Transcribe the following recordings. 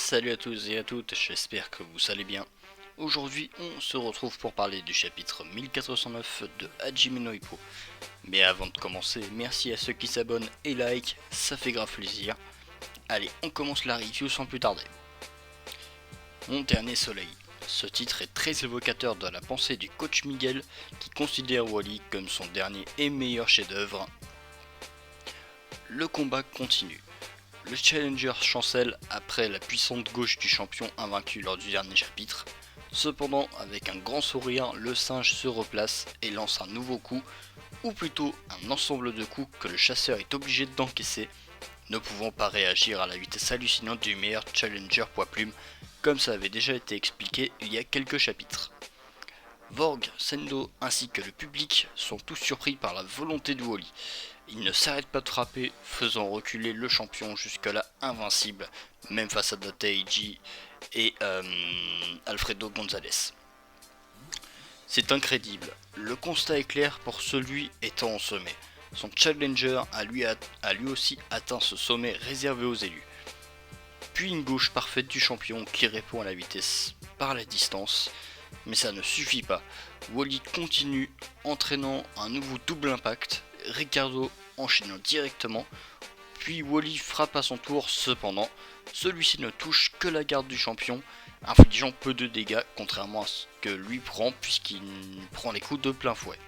Salut à tous et à toutes, j'espère que vous allez bien. Aujourd'hui, on se retrouve pour parler du chapitre 1409 de Hajime no Ippo. Mais avant de commencer, merci à ceux qui s'abonnent et like, ça fait grave plaisir. Allez, on commence la review sans plus tarder. Mon dernier soleil. Ce titre est très évocateur de la pensée du coach Miguel qui considère Wally comme son dernier et meilleur chef-d'œuvre. Le combat continue. Le challenger chancelle après la puissante gauche du champion invaincu lors du dernier chapitre. Cependant, avec un grand sourire, le singe se replace et lance un nouveau coup, ou plutôt un ensemble de coups que le chasseur est obligé d'encaisser, ne pouvant pas réagir à la vitesse hallucinante du meilleur challenger poids-plume, comme ça avait déjà été expliqué il y a quelques chapitres. Vorg, Sendo ainsi que le public sont tous surpris par la volonté de Wally. Il ne s'arrête pas de frapper, faisant reculer le champion jusque-là invincible, même face à Dateiji et Alfredo González. C'est incrédible, le constat est clair pour celui étant au sommet. Son challenger a lui aussi atteint ce sommet réservé aux élus. Puis une gauche parfaite du champion qui répond à la vitesse par la distance. Mais ça ne suffit pas, Wally continue entraînant un nouveau double impact, Ricardo enchaînant directement, puis Wally frappe à son tour cependant, celui-ci ne touche que la garde du champion, infligeant peu de dégâts contrairement à ce que lui prend puisqu'il prend les coups de plein fouet.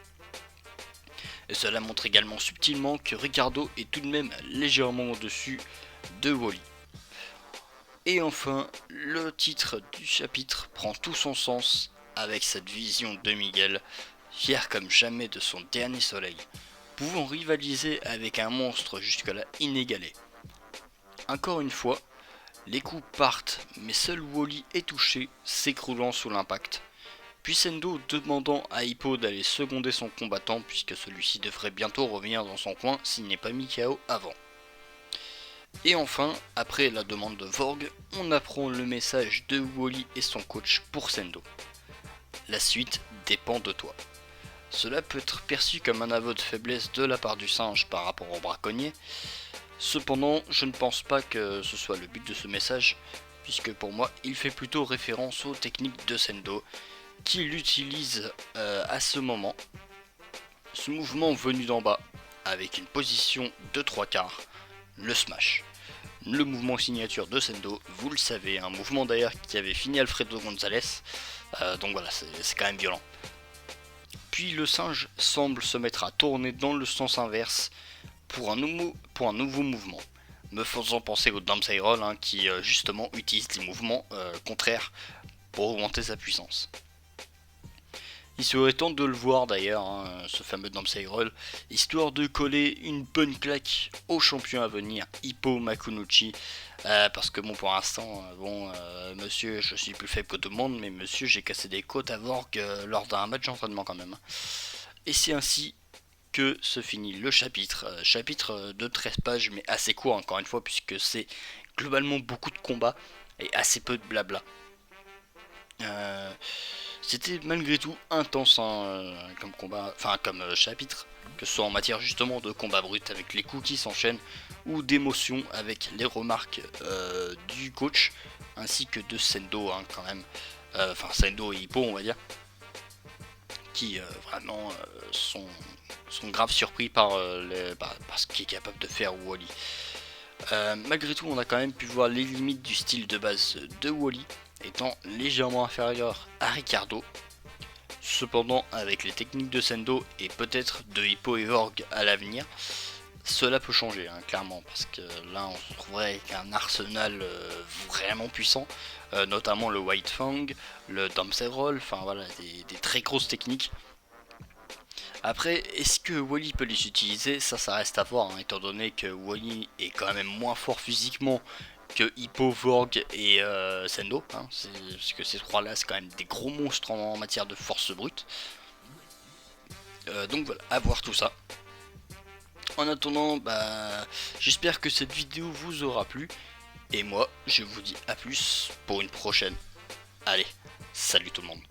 Et cela montre également subtilement que Ricardo est tout de même légèrement au-dessus de Wally. Et enfin, le titre du chapitre prend tout son sens avec cette vision de Miguel, fier comme jamais de son dernier soleil, pouvant rivaliser avec un monstre jusque-là inégalé. Encore une fois, les coups partent, mais seul Wally est touché, s'écroulant sous l'impact. Puis Sendo demandant à Ippo d'aller seconder son combattant puisque celui-ci devrait bientôt revenir dans son coin s'il n'est pas mis KO avant. Et enfin, après la demande de Vorg, on apprend le message de Wally et son coach pour Sendo. La suite dépend de toi. Cela peut être perçu comme un aveu de faiblesse de la part du singe par rapport au braconnier. Cependant, je ne pense pas que ce soit le but de ce message, puisque pour moi, il fait plutôt référence aux techniques de Sendo, qu'il utilise à ce moment. Ce mouvement venu d'en bas, avec une position de 3/4, le smash. Le mouvement signature de Sendo, vous le savez, un mouvement d'ailleurs qui avait fini Alfredo González, donc voilà, c'est quand même violent. Puis le singe semble se mettre à tourner dans le sens inverse pour un nouveau mouvement, me faisant penser au Damsei Roll qui justement utilise les mouvements contraires pour augmenter sa puissance. Il serait temps de le voir d'ailleurs, ce fameux Damsei Roll, histoire de coller une bonne claque au champion à venir, Ippo Makunouchi. Parce que bon, pour l'instant, monsieur, je suis plus faible que tout le monde, mais monsieur, j'ai cassé des côtes à Vorg lors d'un match d'entraînement quand même. Et c'est ainsi que se finit le chapitre de 13 pages, mais assez court encore une fois, puisque c'est globalement beaucoup de combats et assez peu de blabla. C'était malgré tout intense comme combat, comme chapitre, que ce soit en matière justement de combat brut avec les coups qui s'enchaînent ou d'émotion avec les remarques du coach ainsi que de Sendo quand même, Sendo et Ippo on va dire, qui vraiment sont grave surpris par ce qu'est capable de faire Wally. Malgré tout on a quand même pu voir les limites du style de base de Wally, étant légèrement inférieur à Ricardo. Cependant, avec les techniques de Sendo et peut-être de Ippo et Vorg à l'avenir, cela peut changer clairement, parce que là on se retrouverait avec un arsenal vraiment puissant, notamment le White Fang, le Damsei Roll, enfin voilà, des très grosses techniques. Après, est-ce que Wally peut les utiliser? Ça reste à voir, étant donné que Wally est quand même moins fort physiquement que Ippo, Vorg et Sendo, parce que ces trois-là, c'est quand même des gros monstres en matière de force brute. Donc voilà, à voir tout ça. En attendant, j'espère que cette vidéo vous aura plu. Et moi, je vous dis à plus pour une prochaine. Allez, salut tout le monde.